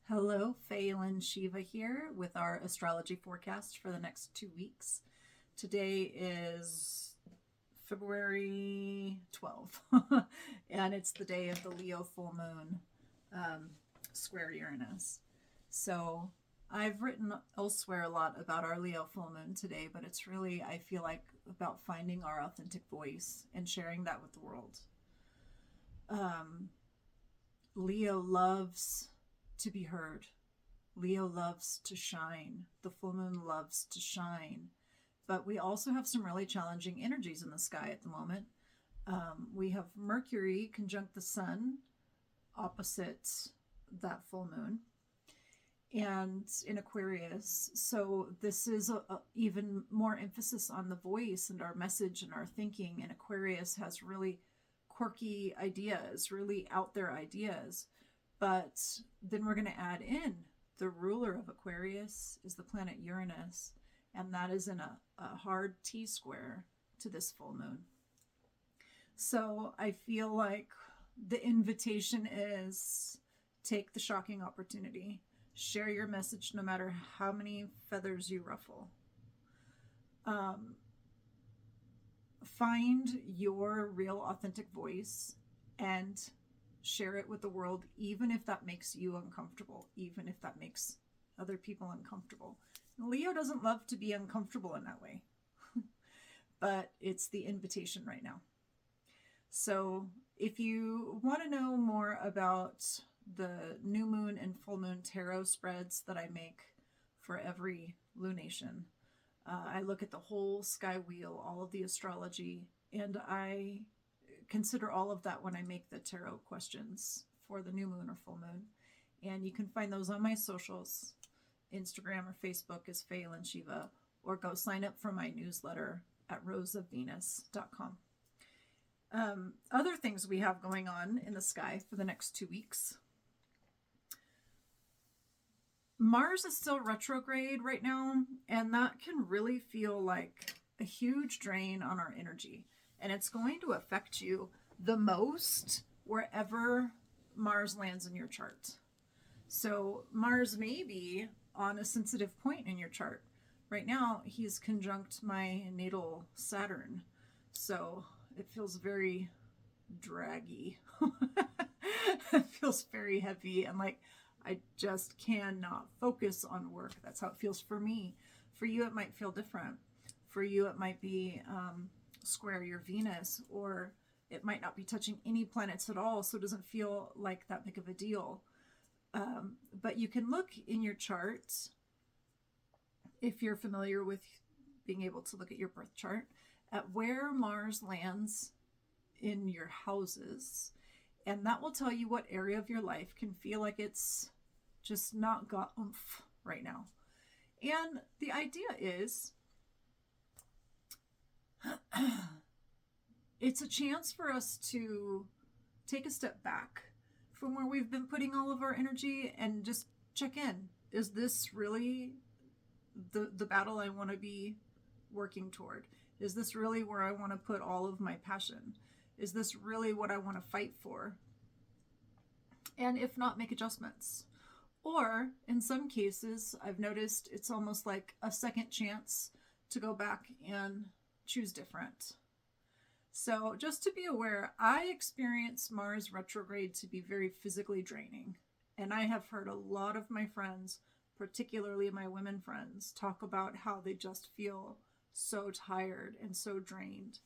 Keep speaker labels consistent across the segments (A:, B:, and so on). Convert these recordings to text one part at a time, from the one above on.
A: Hello, Faelan Shiva here with our astrology forecast for the next 2 weeks. Today is February 12th, and it's the day of the Leo full moon square Uranus. So I've written elsewhere a lot about our Leo full moon today, but it's really, I feel like, about finding our authentic voice and sharing that with the world. Leo loves to be heard. Leo loves to shine. The full moon loves to shine. But we also have some really challenging energies in the sky at the moment. We have Mercury conjunct the sun opposite that full moon and in Aquarius. So this is even more emphasis on the voice and our message and our thinking. And Aquarius has really quirky ideas, really out there ideas. But then we're going to add in the ruler of Aquarius is the planet Uranus, and that is in a hard T square to this full moon. So I feel like the invitation is take the shocking opportunity. Share your message no matter how many feathers you ruffle. Find your real authentic voice and share it with the world, even if that makes you uncomfortable, even if that makes other people uncomfortable. Leo doesn't love to be uncomfortable in that way, but it's the invitation right now. So if you want to know more about the new moon and full moon tarot spreads that I make for every lunation, I look at the whole sky wheel, all of the astrology, and I consider all of that when I make the tarot questions for the new moon or full moon. And you can find those on my socials. Instagram or Facebook is Faelan Shiva, or go sign up for my newsletter at roseofvenus.com. Other things we have going on in the sky for the next 2 weeks. Mars is still retrograde right now, and that can really feel like a huge drain on our energy. And it's going to affect you the most wherever Mars lands in your chart. So Mars may be on a sensitive point in your chart. Right now, he's conjunct my natal Saturn. So it feels very draggy. It feels very heavy and like I just cannot focus on work. That's how it feels for me. For you, it might feel different. For you, it might be square your Venus, or it might not be touching any planets at all, so it doesn't feel like that big of a deal. But you can look in your chart, if you're familiar with being able to look at your birth chart, at where Mars lands in your houses, and that will tell you what area of your life can feel like it's just not got oomph right now. And the idea is it's a chance for us to take a step back from where we've been putting all of our energy and just check in. Is this really the battle I want to be working toward? Is this really where I want to put all of my passion? Is this really what I want to fight for? And if not, make adjustments. Or in some cases, I've noticed it's almost like a second chance to go back and choose different. So just to be aware, I experience Mars retrograde to be very physically draining. And I have heard a lot of my friends, particularly my women friends, talk about how they just feel so tired and so drained.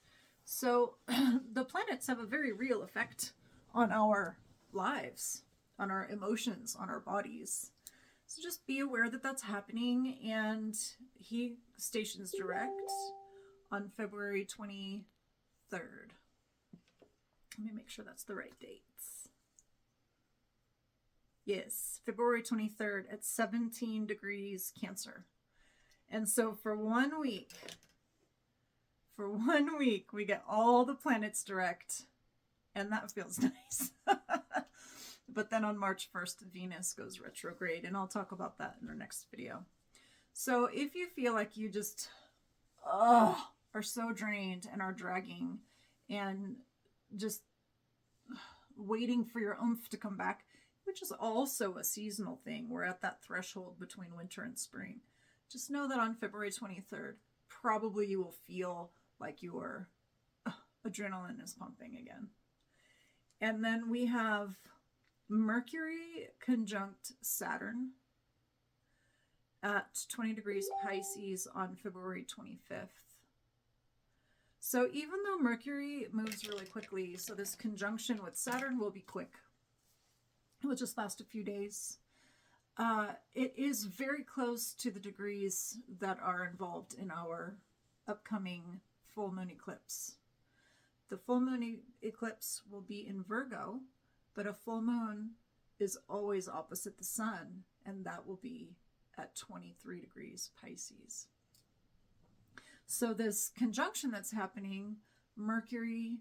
A: So the planets have a very real effect on our lives, on our emotions, on our bodies. So just be aware that that's happening. And he stations direct on February 23rd. Let me make sure that's the right dates. Yes, February 23rd at 17 degrees Cancer. And so for 1 week, we get all the planets direct, and that feels nice. But then on March 1st, Venus goes retrograde, and I'll talk about that in our next video. So if you feel like you just are so drained and are dragging and just waiting for your oomph to come back, which is also a seasonal thing. We're at that threshold between winter and spring. Just know that on February 23rd, probably you will feel like your adrenaline is pumping again. And then we have Mercury conjunct Saturn at 20 degrees Pisces on February 25th. So even though Mercury moves really quickly, so this conjunction with Saturn will be quick. It will just last a few days. It is very close to the degrees that are involved in our upcoming full moon eclipse. The full moon eclipse will be in Virgo, but a full moon is always opposite the sun, and that will be at 23 degrees Pisces. So this conjunction that's happening, Mercury,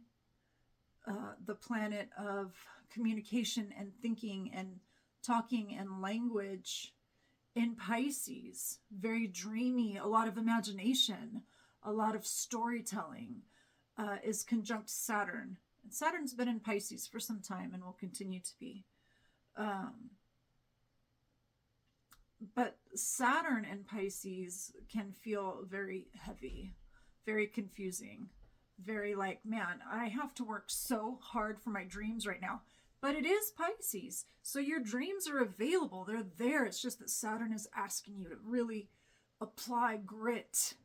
A: the planet of communication and thinking and talking and language in Pisces, very dreamy, a lot of imagination, a lot of storytelling, is conjunct Saturn. And Saturn's been in Pisces for some time and will continue to be. But Saturn in Pisces can feel very heavy, very confusing, very like, man, I have to work so hard for my dreams right now. But it is Pisces, so your dreams are available. They're there. It's just that Saturn is asking you to really apply grit.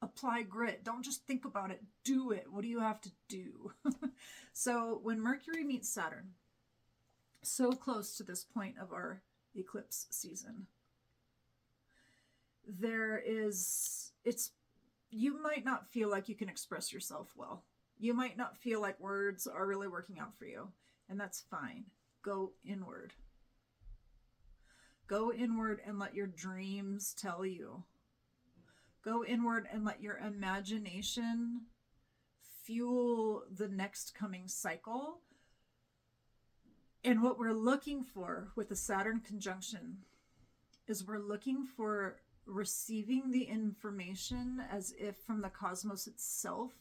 A: Apply grit. Don't just think about it. Do it. What do you have to do? So when Mercury meets Saturn, so close to this point of our eclipse season, you might not feel like you can express yourself well. You might not feel like words are really working out for you, and that's fine. Go inward. Go inward and let your dreams tell you. Go inward and let your imagination fuel the next coming cycle. And what we're looking for with the Saturn conjunction is we're looking for receiving the information as if from the cosmos itself,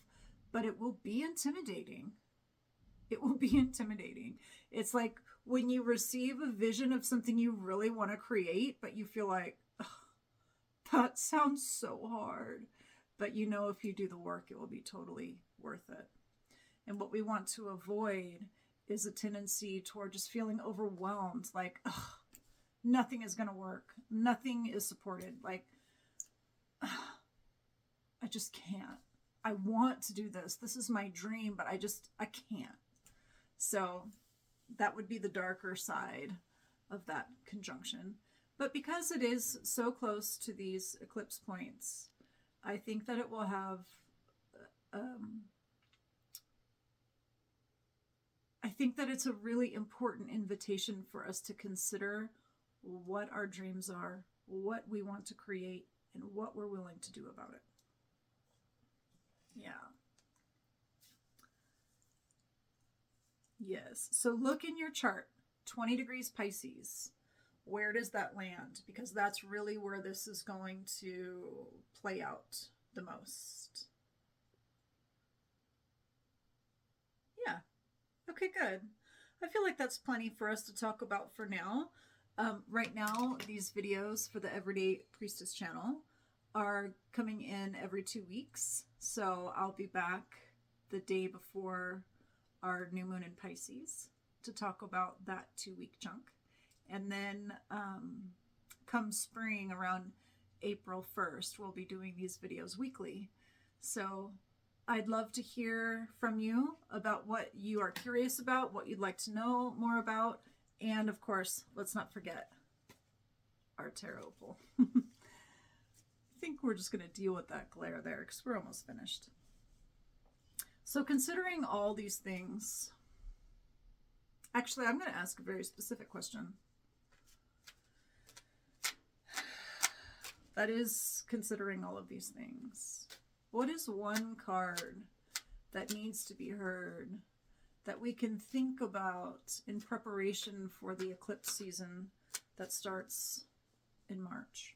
A: but it will be intimidating. It will be intimidating. It's like when you receive a vision of something you really want to create, but you feel like, that sounds so hard. But you know, if you do the work, it will be totally worth it. And what we want to avoid is a tendency toward just feeling overwhelmed, like, nothing is going to work. Nothing is supported. Like, I just can't. I want to do this. This is my dream, but I can't. So that would be the darker side of that conjunction. But because it is so close to these eclipse points, I think that it will have, I think that it's a really important invitation for us to consider what our dreams are, what we want to create, and what we're willing to do about it. Yeah. Yes. So look in your chart, 20 degrees Pisces. Where does that land? Because that's really where this is going to play out the most. Yeah. Okay, good. I feel like that's plenty for us to talk about for now. Right now, these videos for the Everyday Priestess channel are coming in every 2 weeks. So I'll be back the day before our new moon in Pisces to talk about that 2-week chunk. And then come spring, around April 1st, we'll be doing these videos weekly. So I'd love to hear from you about what you are curious about, what you'd like to know more about. And of course, let's not forget our tarot pull. I think we're just going to deal with that glare there because we're almost finished. So considering all these things, actually, I'm going to ask a very specific question. That is considering all of these things. What is one card that needs to be heard that we can think about in preparation for the eclipse season that starts in March?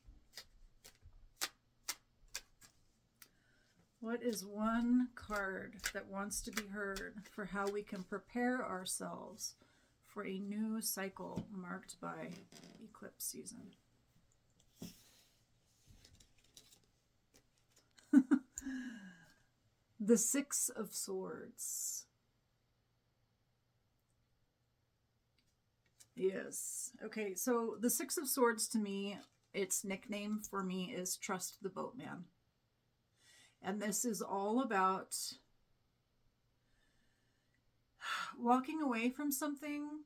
A: What is one card that wants to be heard for how we can prepare ourselves for a new cycle marked by eclipse season. The Six of Swords. Yes. Okay, so the Six of Swords to me, its nickname for me is Trust the Boatman. And this is all about walking away from something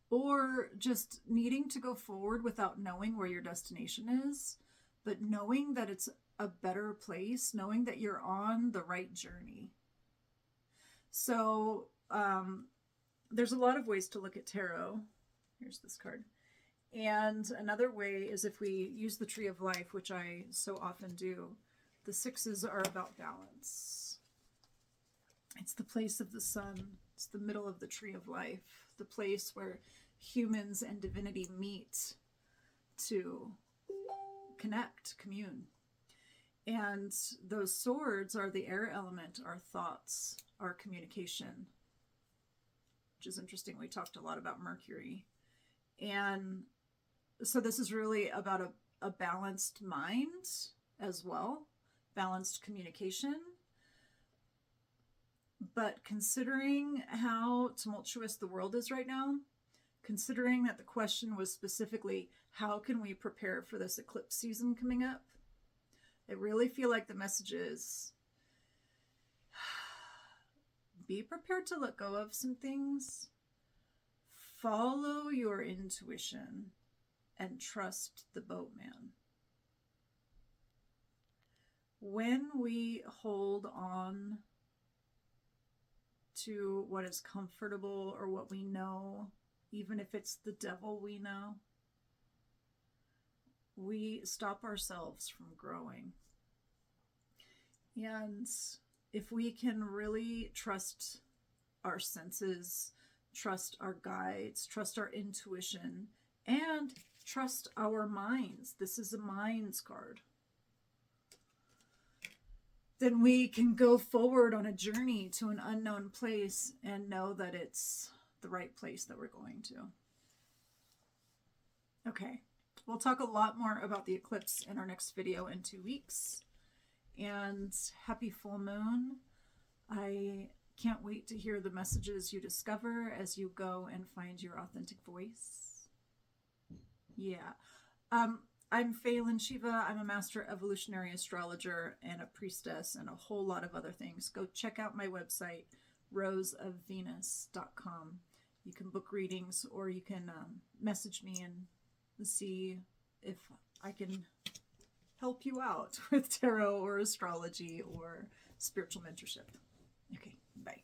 A: or just needing to go forward without knowing where your destination is, but knowing that it's a better place, knowing that you're on the right journey. So there's a lot of ways to look at tarot. Here's this card. And another way is if we use the Tree of Life, which I so often do. The sixes are about balance. It's the place of the sun. It's the middle of the Tree of Life, the place where humans and divinity meet to connect, commune. And those swords are the air element, our thoughts, our communication, which is interesting. We talked a lot about Mercury. And so this is really about a balanced mind as well, balanced communication. But considering how tumultuous the world is right now, considering that the question was specifically, how can we prepare for this eclipse season coming up? I really feel like the message is be prepared to let go of some things, follow your intuition, and trust the boatman. When we hold on to what is comfortable or what we know, even if it's the devil we know, we stop ourselves from growing. And if we can really trust our senses, trust our guides, trust our intuition, and trust our minds, this is a minds card, then we can go forward on a journey to an unknown place and know that it's the right place that we're going to. Okay, we'll talk a lot more about the eclipse in our next video in 2 weeks. And happy full moon. I can't wait to hear the messages you discover as you go and find your authentic voice. Yeah. I'm Faelan Shiva. I'm a master evolutionary astrologer and a priestess and a whole lot of other things. Go check out my website, roseofvenus.com. You can book readings, or you can message me and see if I can help you out with tarot or astrology or spiritual mentorship. Okay, bye.